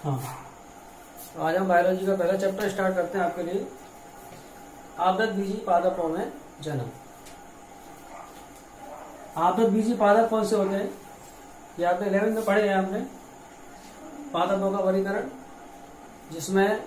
हाँ, तो आज हम बायोलॉजी का पहला चैप्टर स्टार्ट करते हैं आपके लिए। आदत बीजी पादपों में जन्म। आदत बीजी पादप कौन से होते हैं? ये आपने 11वीं में पढ़े हैं आपने। पादपों का वर्गीकरण, जिसमें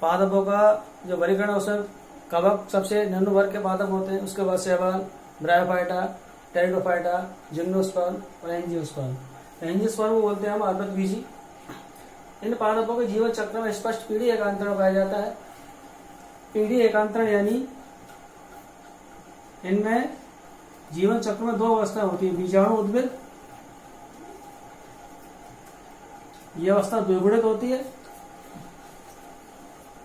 पादपों का जो वर्गीकरण है उसमें कवक सबसे निम्न वर्ग के पादप होते हैं। उसके बाद शैवाल, ब्रायोफाइटा, टेरिडोफाइटा, जिम्नोस्पर्म और एंजियोस्पर्म। एंजियोस्पर्म को बोलते हैं हम आदत बीजी। इन पादपों के जीवन चक्र में स्पष्ट पीढ़ी एकांतरण पाया जाता है। पीढ़ी एकांतरण यानी इनमें जीवन चक्र में दो अवस्था होती है, बीजाणु उद्भिद। यह अवस्था द्विगुणित होती है,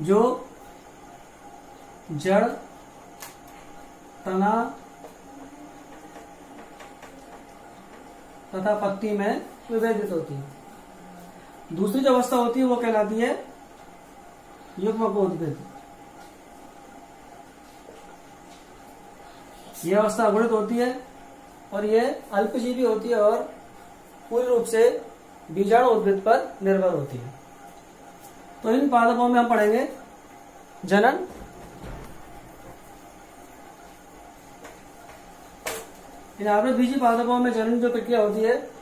जो जड़, तना तथा पत्ती में विभेदित होती है। दूसरी जो अवस्था होती है वो कहलाती है युग्मकोद्भिद। यह अवस्था अगुणित होती है और यह अल्पजीवी होती है और पूर्ण रूप से बीजाणु उद्भिद पर निर्भर होती है। तो इन पादपों में हम पढ़ेंगे जनन, इन आवृत बीजी पादपों में जनन जो प्रक्रिया होती है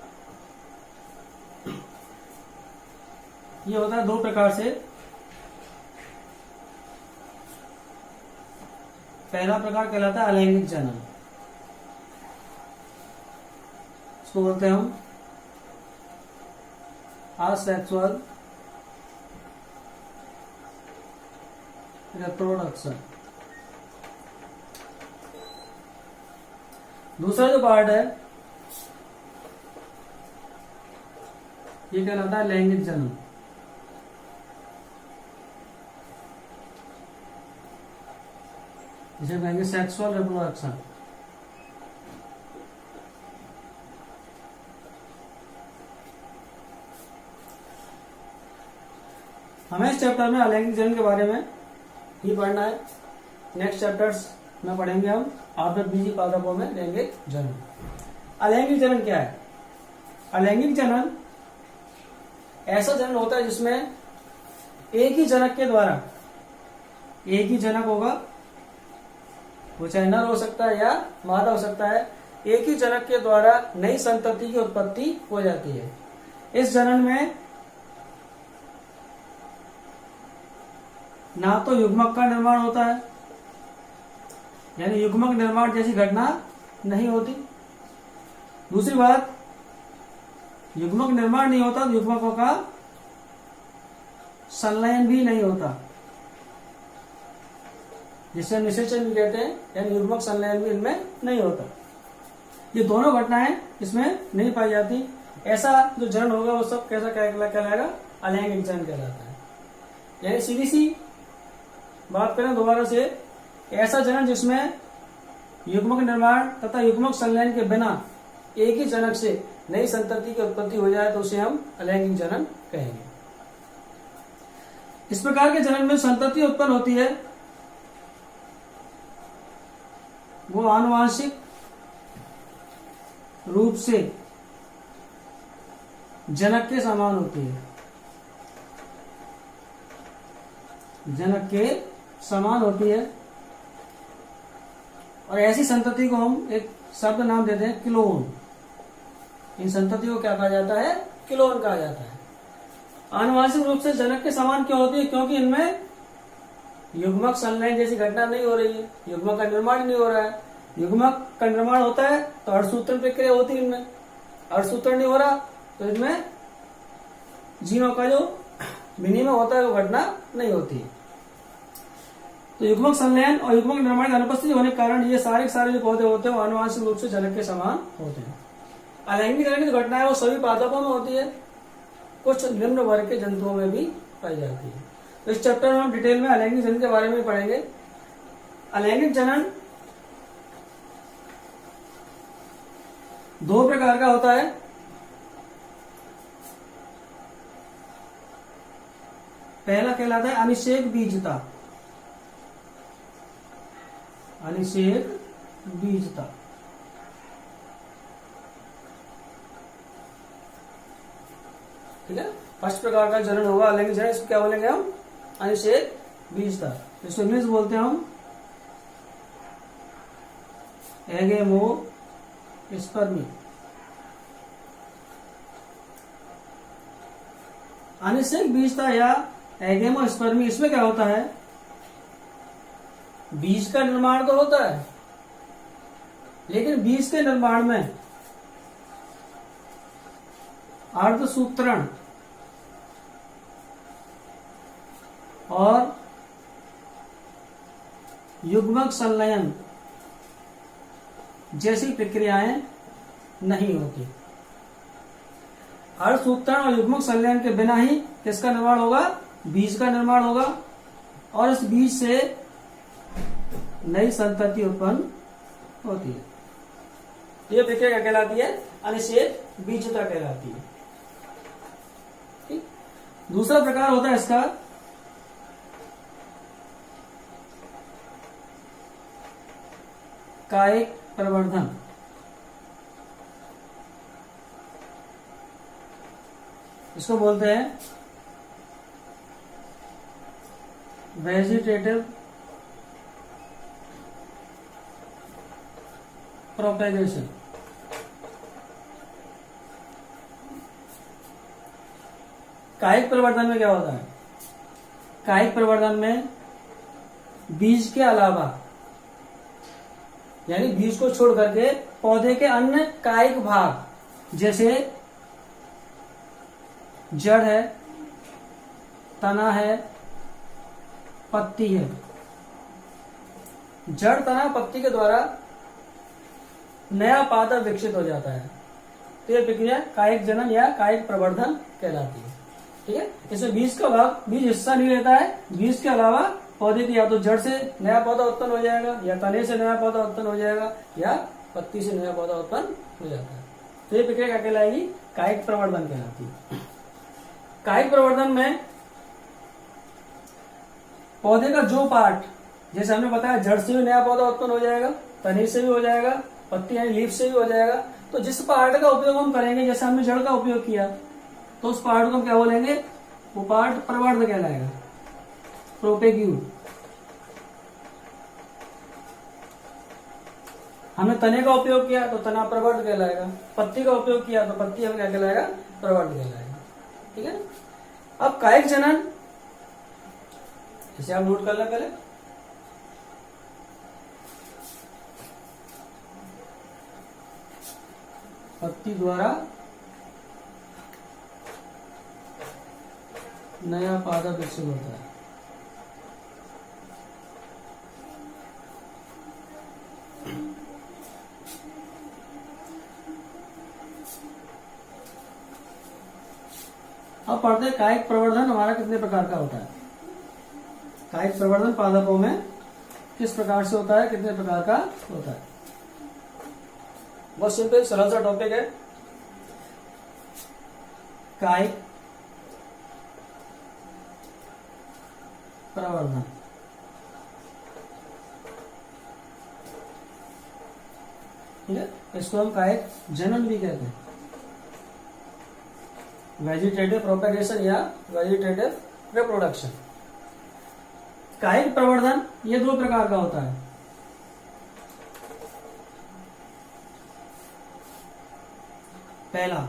ये होता है दो प्रकार से। पहला प्रकार कहलाता है अलैंगिक जनन। इसको बोलते हैं हम असेक्सुअल रिप्रोडक्शन। दूसरा जो पार्ट है ये कहलाता है लैंगिक जनन। इसे कहेंगे सेक्सुअल रिप्रोडक्शन। हमें इस चैप्टर में अलैंगिक जनन के बारे में ही पढ़ना है। नेक्स्ट चैप्टर्स में पढ़ेंगे हम आवृत बीजी पादपों में लैंगिक जनन। अलैंगिक जनन क्या है? अलैंगिक जनन ऐसा जनन होता है जिसमें एक ही जनक के द्वारा, एक ही जनक होगा, वो चाहे नर हो सकता है या मादा हो सकता है, एक ही जनक के द्वारा नई संतति की उत्पत्ति हो जाती है। इस जनन में ना तो युग्मक का निर्माण होता है, यानी युग्मक निर्माण जैसी घटना नहीं होती। दूसरी बात, युग्मक निर्माण नहीं होता तो युग्मकों का संलयन भी नहीं होता, जिसे निषेचन भी कहते हैं, यानी युग्मक संलयन भी इनमें नहीं होता। ये दोनों घटनाएं इसमें नहीं पाई जाती। ऐसा जो जनन होगा वो सब कैसा कहलाएगा? अलैंगिक जनन कहलाता है। यानी सीधी सी बात करें दोबारा से, ऐसा जनन जिसमें युग्मक निर्माण तथा युग्मक संलयन के बिना एक ही जनक से नई संतति की उत्पत्ति हो जाए तो उसे हम अलैंगिक जनन कहेंगे। इस प्रकार के जनन में संतति उत्पन्न होती है वो आनुवांशिक रूप से जनक के समान होती है, जनक के समान होती है। और ऐसी संतति को हम एक शब्द नाम देते हैं क्लोन। इन संतति को क्या कहा जाता है? क्लोन कहा जाता है। आनुवांशिक रूप से जनक के समान क्यों होती है? क्योंकि इनमें युग्मक संलयन जैसी घटना नहीं हो रही है, युग्मक का निर्माण नहीं हो रहा है। युग्मक का निर्माण होता है तो अर्धसूत्रण प्रक्रिया होती है इनमें, अर्धसूत्रण नहीं हो रहा तो इनमें जीनों का जो विनिमय होता है वो घटना नहीं होती है। तो युग्मक संलयन और युग्मक निर्माण की अनुपस्थिति होने के कारण ये सारे जो पौधे होते हैं वो आनुवांशिक रूप से जनक के समान होते हैं। अलैंगिक जनन की जो घटना है वो सभी पादपों में होती है, कुछ निम्न वर्ग के जंतुओं में भी पाई जाती है। तो इस चैप्टर में हम डिटेल में अलैंगिक जनन के बारे में पढ़ेंगे। अलैंगिक जनन दो प्रकार का होता है। पहला कहलाता है अनिषेक बीजता। अनिषेक बीजता ठीक है। फर्स्ट प्रकार का जनन होगा अलैंगिक जनन, इसको क्या बोलेंगे हम? अनिषेक बीजता। इसको इंग्लिश बोलते हैं हम एगेमोस्पर्मी। अनिषेक बीजता या एगेमोस्पर्मी, इसमें क्या होता है? बीज का निर्माण तो होता है, लेकिन बीज के निर्माण में अर्धसूत्रण और युग्मक संलयन जैसी प्रक्रियाएं नहीं होती। अर्धसूत्रण और युग्मक संलयन के बिना ही किसका निर्माण होगा? बीज का निर्माण होगा, और इस बीज से नई संतति उत्पन्न होती है। यह प्रक्रिया क्या कहलाती है? अनिषेक बीजता कहलाती है। ठीक। दूसरा प्रकार होता है इसका कायिक प्रवर्धन। इसको बोलते हैं वेजिटेटिव प्रोपेगेशन। कायिक प्रवर्धन में क्या होता है? कायिक प्रवर्धन में बीज के अलावा, यानी बीज को छोड़ करके पौधे के अन्य कायिक भाग जैसे जड़ है, तना है, पत्ती है, जड़, तना, पत्ती के द्वारा नया पादप विकसित हो जाता है। तो यह प्रक्रिया कायिक जनन या कायिक प्रवर्धन कहलाती है। ठीक है। इसमें बीज का भाग, बीज हिस्सा नहीं लेता है। बीज के अलावा पौधे की या तो जड़ से नया पौधा उत्पन्न हो जाएगा, या तने से नया पौधा उत्पन्न हो जाएगा, या पत्ती से नया पौधा उत्पन्न हो जाता है। तो ये प्रक्रिया क्या कहलाएगी? कायिक प्रवर्धन कहलाती है। कायिक प्रवर्धन में पौधे का जो पार्ट, जैसे हमने बताया जड़ से भी नया पौधा उत्पन्न हो जाएगा, तने से भी हो जाएगा, पत्ती यानी लीफ से भी हो जाएगा। तो जिस पार्ट का उपयोग हम करेंगे, जैसे हमने जड़ का उपयोग किया, तो उस पार्ट को हम क्या बोलेंगे? वो पार्ट प्रवर्ध कहलाएगा, प्रोपेग्यूट। हमने तने का उपयोग किया तो तना प्रवर्ध कहलाएगा, पत्ती का उपयोग किया तो पत्ती हम क्या कहलाएगा? प्रवर्ध कहलाएगा। ठीक है। अब कायिक जनन, इसे आप नोट कर लें पहले। पत्ती द्वारा नया पादप विकसित होता है। अब पढ़ते हैं कायिक प्रवर्धन हमारा कितने प्रकार का होता है। कायिक प्रवर्धन पादपों में किस प्रकार से होता है, कितने प्रकार का होता है? बहुत सिंपल सरल सा टॉपिक है। कायिक प्रवर्धन, ठीक है। इसको हम कायिक जनन भी कहते हैं, वेजिटेटिव प्रोपेगेशन या वेजिटेटिव रिप्रोडक्शन। कायिक प्रवर्धन ये दो प्रकार का होता है। पहला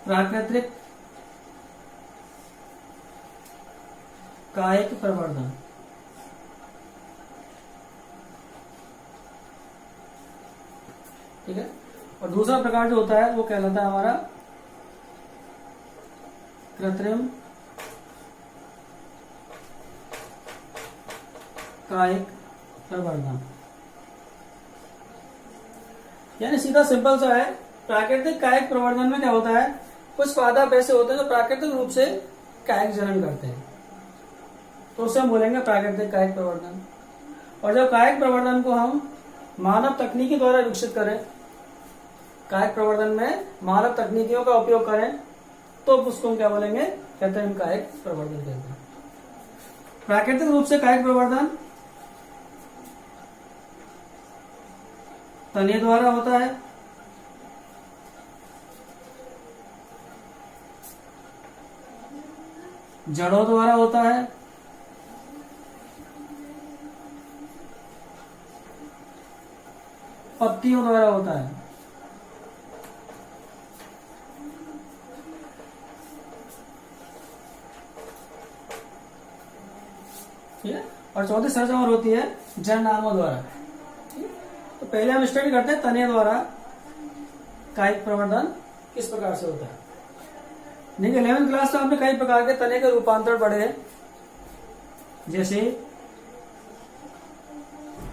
प्राकृतिक कायिक प्रवर्धन, ठीक है। और दूसरा प्रकार जो होता है वो कहलाता है हमारा कृत्रिम कायिक प्रवर्धन। यानी सीधा सिंपल सा है, प्राकृतिक कायिक प्रवर्धन में क्या होता है, कुछ पादप ऐसे होते हैं जो प्राकृतिक रूप से कायिक जनन करते हैं, तो उसे हम बोलेंगे प्राकृतिक कायिक प्रवर्धन। और जब कायिक प्रवर्धन को हम मानव तकनीकी द्वारा विकसित करें, कायिक प्रवर्धन में मानव तकनीकियों का उपयोग करें, तो उसको हम क्या बोलेंगे, कृत्रिम कायिक प्रवर्धन कहते हैं। प्राकृतिक रूप से कायिक प्रवर्धन तने द्वारा होता है, जड़ों द्वारा होता है, पत्तियों द्वारा होता है। ठीक है। और चौथी संरचना और होती है जड़ नामों द्वारा। तो पहले हम स्टडी करते हैं तने द्वारा कायिक प्रवर्धन किस प्रकार से होता है। देखिए 11th क्लास में आपने कई प्रकार के तने के रूपांतरण पढ़े हैं, जैसे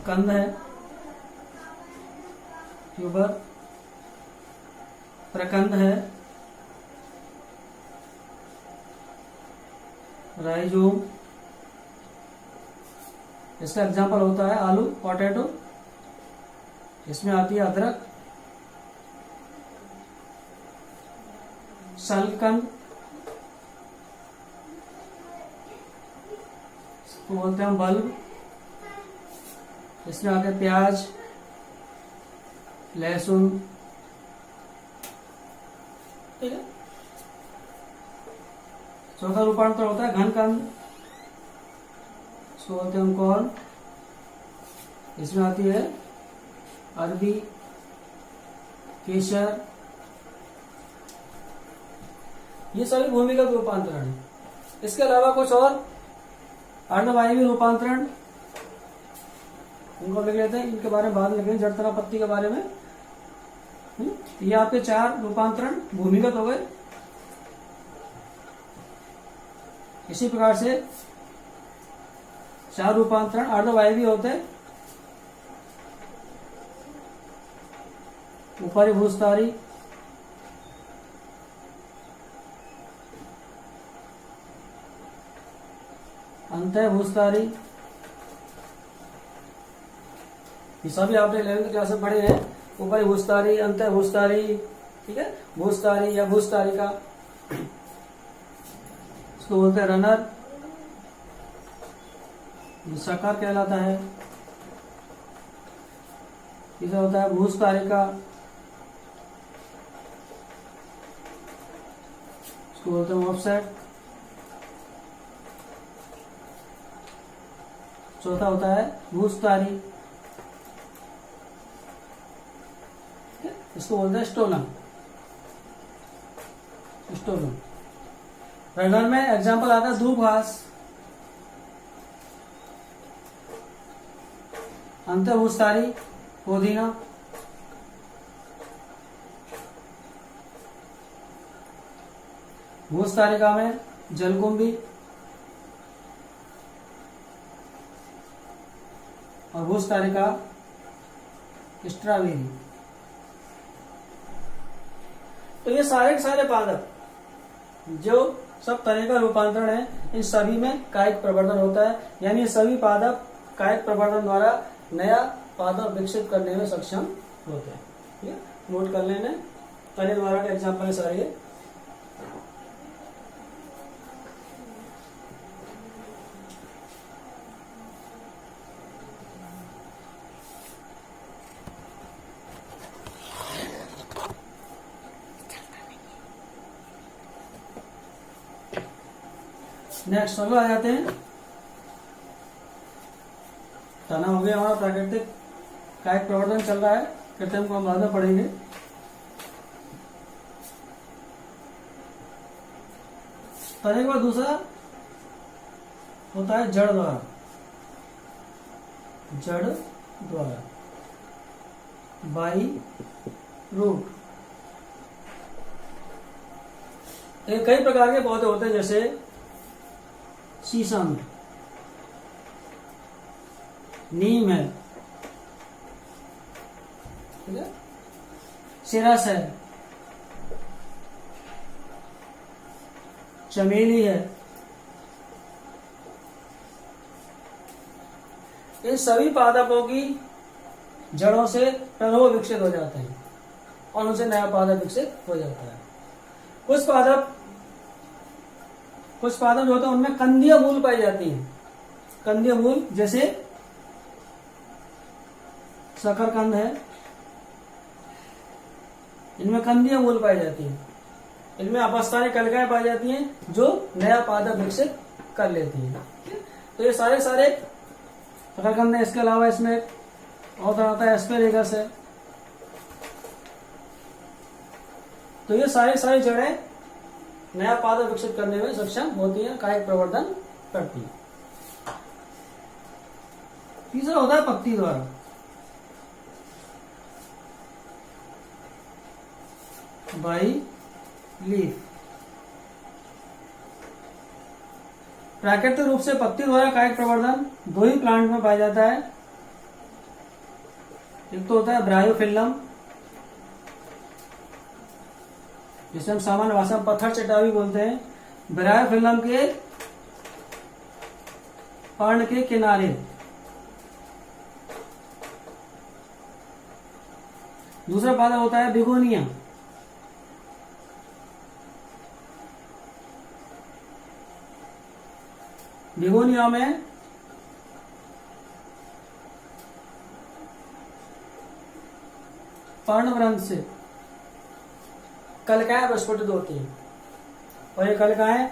कंद है, ट्यूबर, प्रकंद है, राइजोम। इसका एग्जांपल होता है आलू, पोटैटो। इसमें आती है अदरक, शलकंद, इसको बोलते हैं बल्ब। इसमें आते हैं प्याज, लहसुन। ठीक है। चौथा रूपांतर होता है घनकंद, इसको बोलते हैं कॉर्न। इसमें आती है अरबी, केसर। ये सभी भूमिगत रूपांतरण है। इसके अलावा कुछ और अर्धवायवीय रूपांतरण, उनको लिख लेते हैं, इनके बारे में बाद में लिखेंगे, जड़ तना पत्ती के बारे में। ये आपके 4 रूपांतरण भूमिगत हो गए। इसी प्रकार से 4 रूपांतरण अर्धवायवीय होते हैं। ऊपरी भूस्तारी, अंतः भूस्तारी। ये सभी आपने 11th क्लास में पढ़े हैं। ऊपरी भूस्तारी, अंतः भूस्तारी। ठीक है। भूस्तारी या भूस्तारिका, इसको बोलते हैं रनर। ये शकर कहलाता है। इसे होता है भूस्तारिका, इसको बोलते हैं ऑफसेट। चौथा होता है भूस्तारी, इसको बोलते हैं स्टोलन। स्टोलन। रनर में एग्जांपल आता है दूब घास। अंतः भूस्तारी, पुदीना। भूस्तारिका में जलकुंभी और भूस्तारिका स्ट्रॉबेरी। तो ये सारे के सारे पादप जो सब तरह का रूपांतरण है, इन सभी में कायिक प्रवर्धन होता है। यानी ये सभी पादप कायिक प्रवर्धन द्वारा नया पादप विकसित करने में सक्षम होते हैं। ठीक है। नोट कर लेने, तने द्वारा के एग्जाम्पल है सारे। नेक्स्ट अगला आ जाते हैं। तना हो गया हमारा प्राकृतिक कायिक प्रवर्धन चल रहा है, कृत्रिम को हम बाद में पढ़ेंगे। तने के बाद दूसरा होता है जड़ द्वारा। जड़ द्वारा, बाई रूट। कई प्रकार के पौधे होते हैं, जैसे शीशम, नीम है, ठीक है, सिरस है, चमेली है। इन सभी पादपों की जड़ों से प्रनोह विकसित हो जाते हैं और उनसे नया पादप विकसित हो जाता है। कुछ पादप जो होते हैं उनमें कंदीय मूल पाई जाती है। कंदीय मूल जैसे शकरकंद है, इनमें कंदीय मूल पाई जाती है। इनमें अपस्थानिक कलिकाएं पाई जाती हैं जो नया पादप विकसित कर लेती हैं। तो ये सारे अगर हमने इसके अलावा इसमें और तरह आता है एस्पेरेगस है। तो ये सारी जड़ें नया पादप विकसित करने में सक्षम होती हैं, कायिक प्रवर्धन करती है। तीसरा होता है पत्ती द्वारा। By leaf. प्राकृतिक रूप से पत्ती द्वारा कायिक प्रवर्धन दो ही प्लांट में पाया जाता है। एक तो होता है ब्रायोफिल्लम, जिसे हम सामान्य भाषा में पत्थर चट्टा भी बोलते हैं। ब्रायोफिल्लम के पर्ण के किनारे दूसरा पादप होता है बिगोनिया। बिगोनिया में पर्णवृंत से कलिकाएं प्रस्फुटित होती हैं और ये कलिकाएं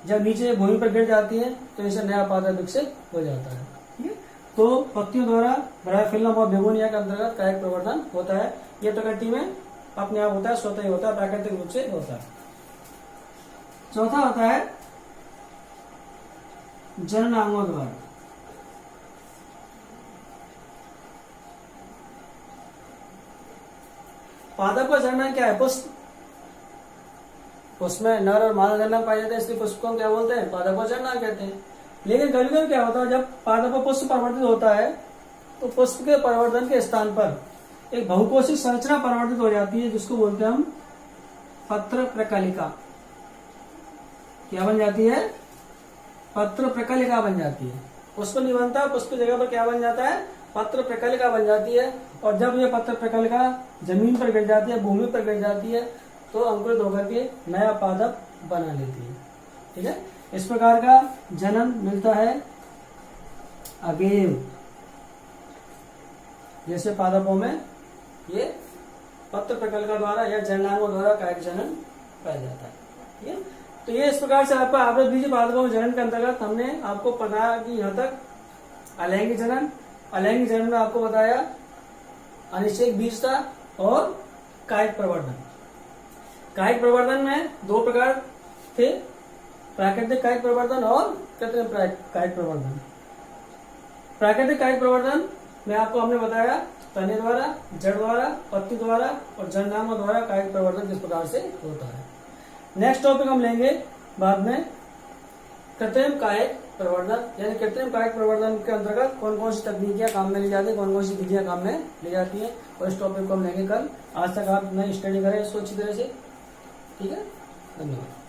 जब नीचे भूमि पर गिर जाती हैं तो इसे नया पादप विकसित हो जाता है। ठीक है, तो पत्तियों द्वारा ब्रायोफिल्लम और बेगोनिया के अंतर्गत कायिक प्रवर्धन होता है। ये प्रकृति में अपने आप होता है, स्वतः ही होता है, प्राकृतिक रूप से होता है। चौथा होता है जननांगों द्वारा। पादप का जनन क्या है? पुष्प। उसमें नर और मादा जनन पाए जाते हैं, इसलिए पुष्प को क्या बोलते हैं? पादप का जनन कहते हैं। लेकिन कभी कभी क्या होता है, जब पादप का पुष्प परिवर्तित होता है तो पुष्प के परिवर्तन के स्थान पर एक बहुकोशीय संरचना परिवर्तित हो जाती है, जिसको बोलते हैं हम पत्र प्रकलिका। क्या बन जाती है? पत्र प्रकलिका बन जाती है। पुष्प नहीं बनता, पुष्प की जगह पर क्या बन जाता है? पत्र प्रकलिका बन जाती है। और जब ये पत्र प्रकलिका जमीन पर गिर जाती है, भूमि पर गिर जाती है, तो अंकुरित होकर के नया पादप बना लेती है। ठीक है, इस प्रकार का जनन मिलता है अगेव जैसे पादपों में ये पत्र प्रकलिका द्वारा या जननांगों द्वारा कायिक जनन पाया जाता है। ठीक है, तो ये इस प्रकार से आपका आवृत बीज पादपों में जनन के अंतर्गत हमने आपको बताया कि यहाँ तक अलैंगिक जनन। अलैंगिक जनन में आपको बताया अनिश्चयिक बीजता और कायिक प्रवर्धन। कायिक प्रवर्धन में दो प्रकार थे, प्राकृतिक कायिक प्रवर्धन और कृत्रिम कायिक प्रवर्धन। प्राकृतिक कायिक प्रवर्धन में आपको हमने बताया तने द्वारा, जड़ द्वारा, पत्ती द्वारा और जननांगों द्वारा कायिक प्रवर्धन किस प्रकार से होता है। नेक्स्ट टॉपिक हम लेंगे बाद में कृत्रिम कायिक प्रवर्धन, यानी कृत्रिम कायिक प्रवर्धन के अंतर्गत कौन कौन सी तकनीकियां काम में ली जाती है, कौन कौन सी विधियां काम में ली जाती है, और इस टॉपिक को हम लेंगे कल। आज तक आप नई स्टडी करें इसको अच्छी तरह से। ठीक है, धन्यवाद।